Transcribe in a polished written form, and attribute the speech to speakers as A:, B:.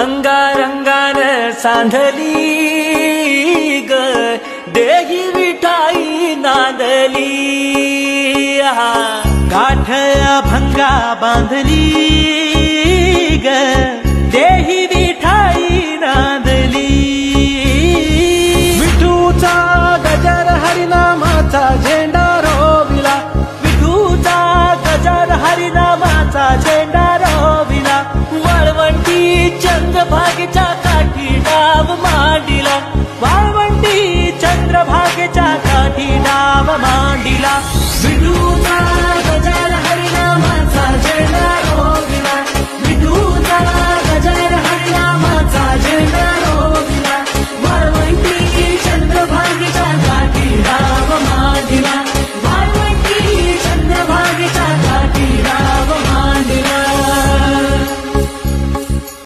A: अंगारंगान सांधली ग देही विठाई नांदली
B: गाठ अभंगा बांधली ग देही विठाई नांदली
A: विठूचा गजर हरिनामाचा झेंडा रोविला विठूचा गजर हरिनामाचा झेंडा रोविला वाळवंटी चंद्रभागेच्या काठी डाव मांडिला वाळवंटी चंद्रभागेच्या काठी डाव मांडिला विठूचा